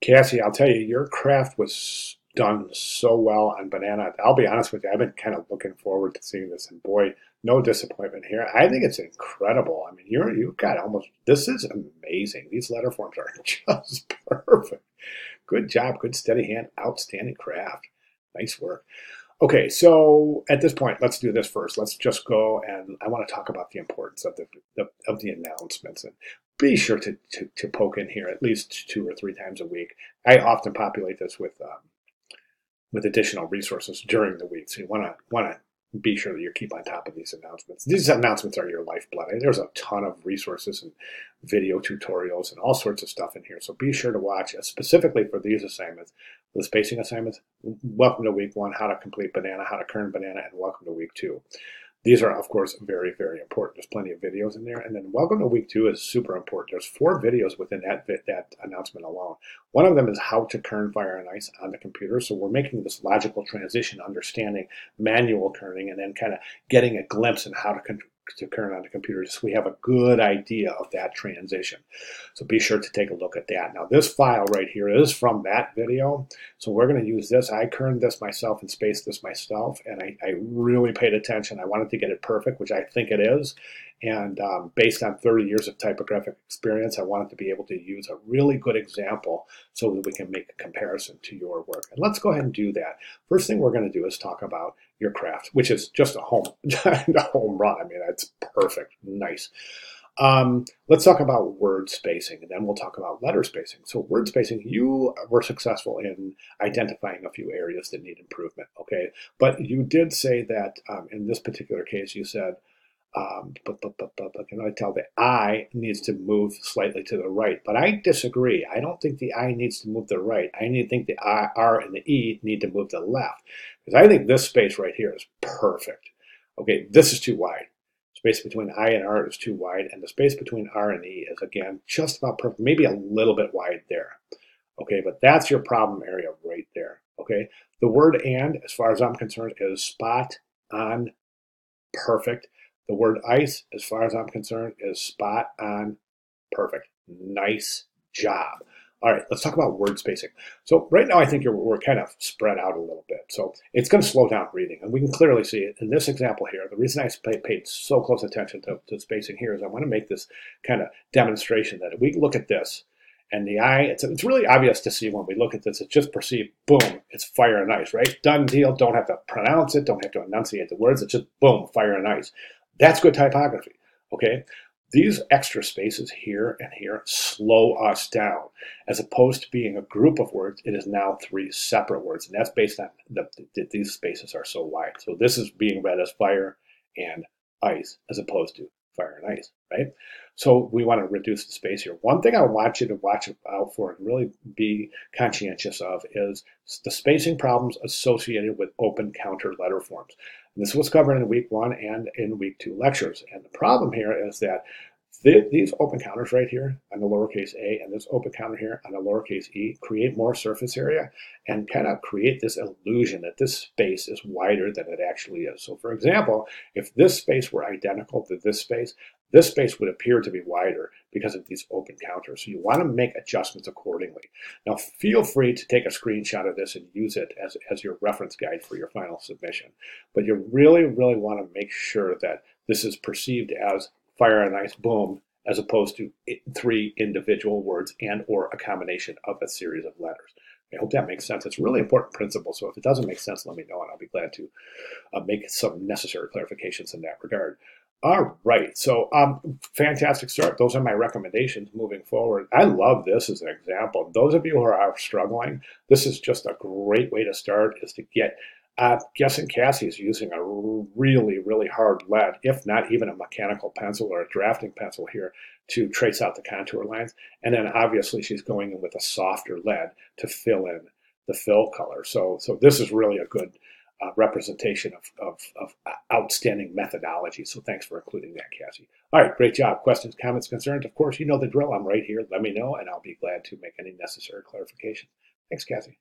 Cassie, I'll tell you, your craft was done so well on banana. I'll be honest with you, I've been kind of looking forward to seeing this, and boy, no disappointment here. I think it's incredible. I mean, you've got almost this is amazing. These letter forms are just perfect. Good job, good steady hand, outstanding craft. Nice work. Okay, so at this point, let's do this first. Let's just go, and I want to talk about the importance of the announcements, and be sure to poke in here at least 2 or 3 times a week. I often populate this with additional resources during the week, so you want to be sure that you keep on top of these announcements. These announcements are your lifeblood. There's a ton of resources and video tutorials and all sorts of stuff in here, so be sure to watch specifically for these assignments. The spacing assignments, welcome to week 1, how to complete banana, how to kern banana, and welcome to week 2. These are, of course, very, very important. There's plenty of videos in there. And then welcome to week 2 is super important. There's 4 videos within that announcement alone. One of them is how to kern, fire, and ice on the computer. So we're making this logical transition, understanding manual kerning, and then kind of getting a glimpse in how to kern on the computer, so we have a good idea of that transition. So be sure to take a look at that. Now this file right here is from that video, so we're going to use this. I kerned this myself and spaced this myself, and I really paid attention. I wanted to get it perfect, which I think it is, and based on 30 years of typographic experience, I wanted to be able to use a really good example so that we can make a comparison to your work. And let's go ahead and do that. First thing we're going to do is talk about your craft, which is just a home run. I mean, that's perfect. Nice. Let's talk about word spacing, and then we'll talk about letter spacing. So word spacing, you were successful in identifying a few areas that need improvement, okay? But you did say that in this particular case, you said, can I tell the I needs to move slightly to the right? But I disagree. I don't think the I needs to move to the right. I think the I, R, and the E need to move to the left. Because I think this space right here is perfect. Okay, this is too wide. Space between I and R is too wide, and the space between R and E is, again, just about perfect, maybe a little bit wide there. Okay, but that's your problem area right there. Okay, the word and, as far as I'm concerned, is spot on perfect. The word ice, as far as I'm concerned, is spot on perfect. Nice job. All right, let's talk about word spacing. So right now I think we're kind of spread out a little bit. So it's going to slow down reading. And we can clearly see it in this example here. The reason I paid so close attention to spacing here is I want to make this kind of demonstration that if we look at this, and the I, it's really obvious to see when we look at this. It's just perceived, boom, it's fire and ice, right? Done deal. Don't have to pronounce it. Don't have to enunciate the words. It's just, boom, fire and ice. That's good typography, okay? These extra spaces here and here slow us down. As opposed to being a group of words, it is now 3 separate words, and that's based on these spaces are so wide. So this is being read as fire and ice, as opposed to fire and ice, right? So we want to reduce the space here. One thing I want you to watch out for and really be conscientious of is the spacing problems associated with open counter letter forms. And this was covered in week 1 and in week 2 lectures. And the problem here is that these open counters right here on the lowercase a and this open counter here on the lowercase e create more surface area and kind of create this illusion that this space is wider than it actually is. So for example, if this space were identical to this space would appear to be wider because of these open counters. So you want to make adjustments accordingly. Now feel free to take a screenshot of this and use it as your reference guide for your final submission. But you really, really want to make sure that this is perceived as fire and ice, boom, as opposed to 3 individual words and or a combination of a series of letters. I hope that makes sense. It's a really important principle, so if it doesn't make sense, let me know, and I'll be glad to make some necessary clarifications in that regard. All right, so fantastic start. Those are my recommendations moving forward. I love this as an example. Those of you who are struggling, this is just a great way to start, is to get guessing Cassie is using a really, really hard lead, if not even a mechanical pencil or a drafting pencil here to trace out the contour lines. And then obviously she's going in with a softer lead to fill in the fill color. So this is really a good representation of outstanding methodology. So thanks for including that, Cassie. All right, great job. Questions, comments, concerns? Of course, you know the drill. I'm right here. Let me know, and I'll be glad to make any necessary clarification. Thanks, Cassie.